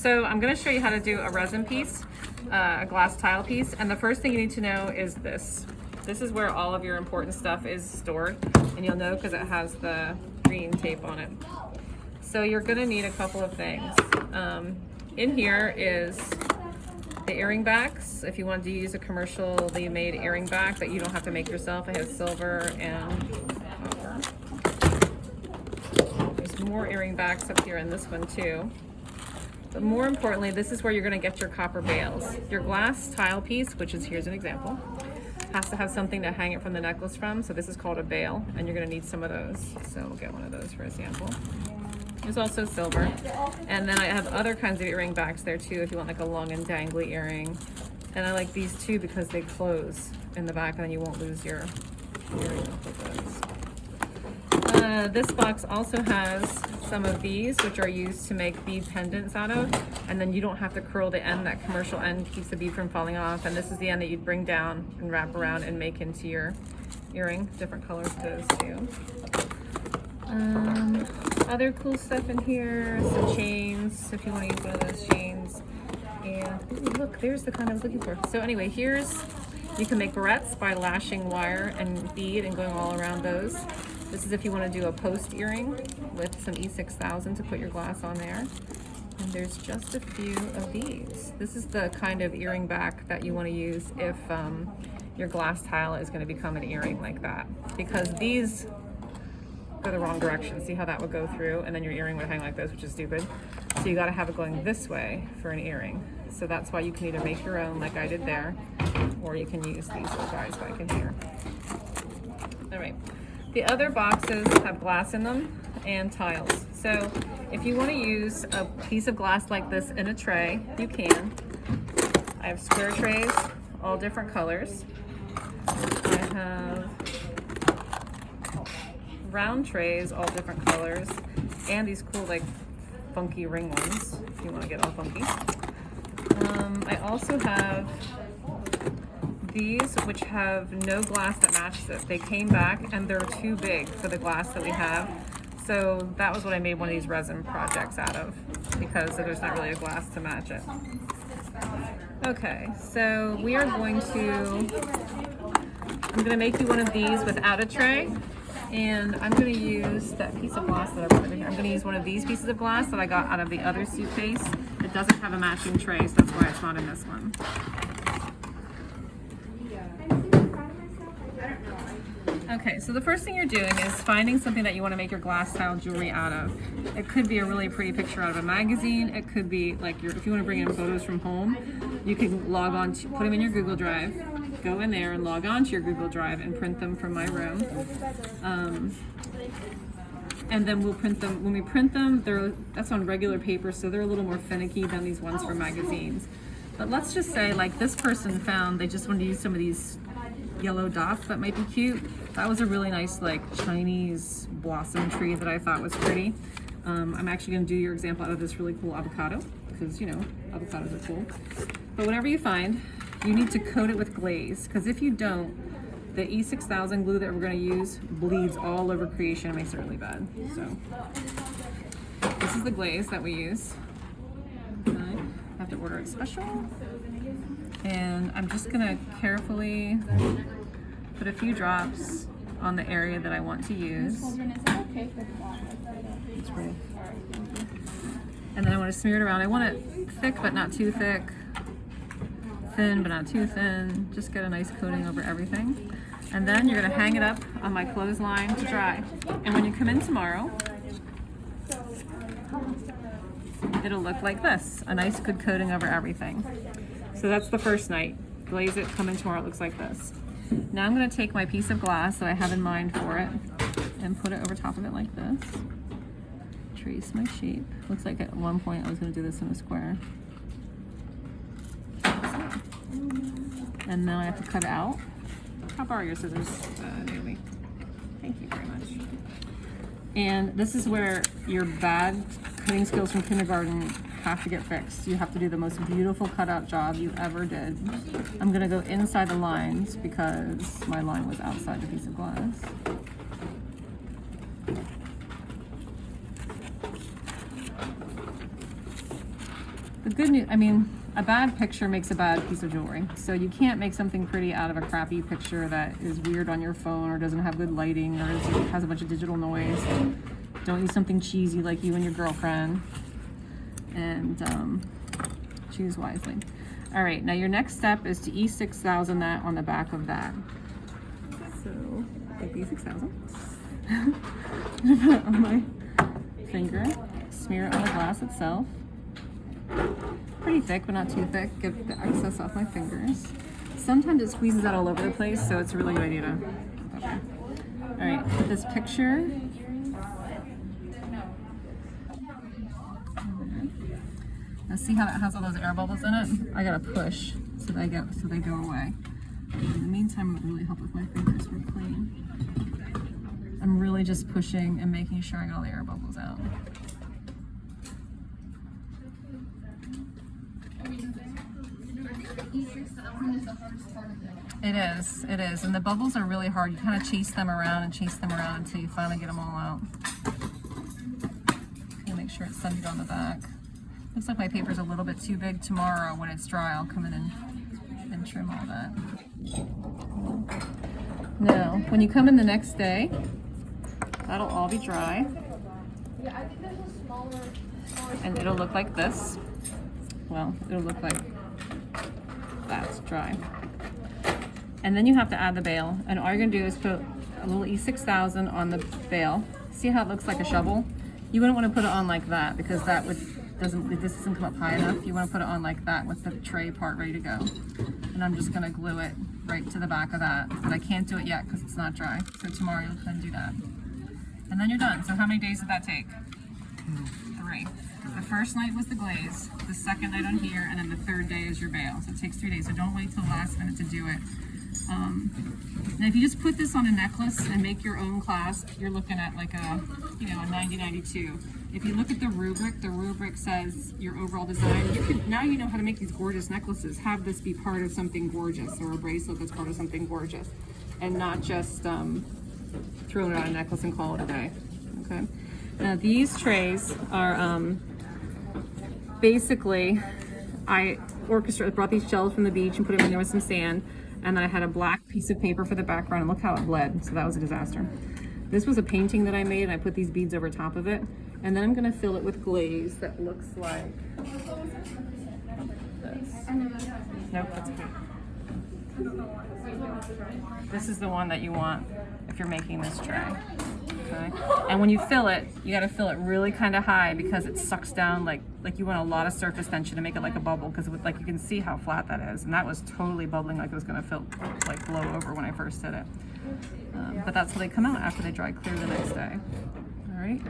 So I'm going to show you how to do a resin piece, a glass tile piece, and the first thing you need to know is this. This is where all of your important stuff is stored, and you'll know because it has the green tape on it. So you're going to need a couple of things. In here is the earring backs. If you wanted to use a commercially made earring back that you don't have to make yourself, it has silver and copper. There's more earring backs up here in this one too. But more importantly, this is where you're going to get your copper bales. Your glass tile piece, which is here's an example, has to have something to hang it from the necklace from. So this is called a bale, and you're going to need some of those. So we'll get one of those for a sample. There's also silver. And then I have other kinds of earring backs there too, if you want like a long and dangly earring. And I like these too because they close in the back and then you won't lose your earring with those. This box also has some of these, which are used to make bead pendants out of, and then you don't have to curl the end. That commercial end keeps the bead from falling off, and this is the end that you'd bring down and wrap around and make into your earring. Different colors of those too. Other cool stuff in here, some chains, if you want to use one of those chains. And ooh, look, there's the kind I was looking for. So anyway, you can make barrettes by lashing wire and bead and going all around those. This is if you want to do a post earring with some E6000 to put your glass on there. And there's just a few of these. This is the kind of earring back that you want to use if your glass tile is going to become an earring like that. Because these go the wrong direction. See how that would go through, and then your earring would hang like this, which is stupid. So you got to have it going this way for an earring. So that's why you can either make your own like I did there, or you can use these little guys back in here. All right. The other boxes have glass in them and tiles. So if you want to use a piece of glass like this in a tray, you can. I have square trays, all different colors. I have round trays, all different colors, and these cool like funky ring ones if you want to get all funky. I also have these which have no glass that matches it. They came back and they're too big for the glass that we have. So that was what I made one of these resin projects out of, because there's not really a glass to match it. Okay, so we are I'm gonna make you one of these without a tray. And I'm going to use that piece of glass that I brought over here. I'm going to use one of these pieces of glass that I got out of the other suitcase. It doesn't have a matching tray, so that's why it's not in this one. Okay, so the first thing you're doing is finding something that you want to make your glass tile jewelry out of. It could be a really pretty picture out of a magazine. It could be like if you want to bring in photos from home, you can log on to, put them in your Google Drive, go in there and log on to your Google Drive and print them from my room. And then we'll print them. When we print them, that's on regular paper, so they're a little more finicky than these ones for magazines. But let's just say like this person found they just wanted to use some of these yellow dots that might be cute. That was a really nice like Chinese blossom tree that I thought was pretty. I'm actually going to do your example out of this really cool avocado because, you know, avocados are cool. But whatever you find, you need to coat it with glaze, because if you don't, the E6000 glue that we're going to use bleeds all over creation and makes it really bad. So this is the glaze that we use. I have to order it special. And I'm just going to carefully put a few drops on the area that I want to use. It's pretty. And then I want to smear it around. I want it thick but not too thick, thin but not too thin. Just get a nice coating over everything. And then you're going to hang it up on my clothesline to dry. And when you come in tomorrow, it'll look like this, a nice good coating over everything. So that's the first night. Glaze it, come in tomorrow, it looks like this. Now I'm going to take my piece of glass that I have in mind for it and put it over top of it like this. Trace my shape. Looks like at one point I was going to do this in a square. And now I have to cut it out. I'll borrow your scissors, Naomi. Thank you very much. And this is where your bad cutting skills from kindergarten have to get fixed. You have to do the most beautiful cutout job you ever did. I'm gonna go inside the lines because my line was outside the piece of glass. The good news, I mean, a bad picture makes a bad piece of jewelry. So you can't make something pretty out of a crappy picture that is weird on your phone or doesn't have good lighting or has a bunch of digital noise. Don't use something cheesy like you and your girlfriend. And choose wisely. All right, now your next step is to E6000 that on the back of that. So take the E6000, put it on my finger, smear it on the glass itself. Pretty thick, but not too thick. Get the excess off my fingers. Sometimes it squeezes out all over the place, so it's a really good idea to. Okay. All right, this picture. Now see how it has all those air bubbles in it? I gotta push so they go away. In the meantime, it really help if my fingers were clean. I'm really just pushing and making sure I get all the air bubbles out. It is, and the bubbles are really hard. You kind of chase them around until you finally get them all out. Okay, make sure it's centered on the back. Looks like my paper's a little bit too big. Tomorrow when it's dry, I'll come in and trim all that. Now, when you come in the next day, that'll all be dry. Yeah, I think there's a smaller And it'll look like this. Well, it'll look like that's dry. And then you have to add the bail. And all you're gonna do is put a little E6000 on the bail. See how it looks like a shovel? You wouldn't want to put it on like that because that this doesn't come up high enough. You want to put it on like that with the tray part ready to go. And I'm just gonna glue it right to the back of that. But I can't do it yet because it's not dry. So tomorrow you'll come do that. And then you're done. So how many days did that take? 3. The first night was the glaze, the second night on here, and then the third day is your bail. So it takes 3 days. So don't wait till the last minute to do it. Now if you just put this on a necklace and make your own clasp, you're looking at like a 9092. If you look at the rubric says your overall design. Now you know how to make these gorgeous necklaces. Have this be part of something gorgeous, or a bracelet that's part of something gorgeous, and not just throwing it on a necklace and call it a day. Okay. Now these trays are basically, I brought these shells from the beach and put them in there with some sand. And then I had a black piece of paper for the background, and look how it bled. So that was a disaster. This was a painting that I made, and I put these beads over top of it. And then I'm gonna fill it with glaze that looks like this. Nope, that's okay. This is the one that you want if you're making this tray. Okay. And when you fill it, you gotta fill it really kind of high because it sucks down like you want a lot of surface tension to make it like a bubble, because like you can see how flat that is, and that was totally bubbling like it was gonna blow over when I first did it. But that's how they come out after they dry clear the next day. All right.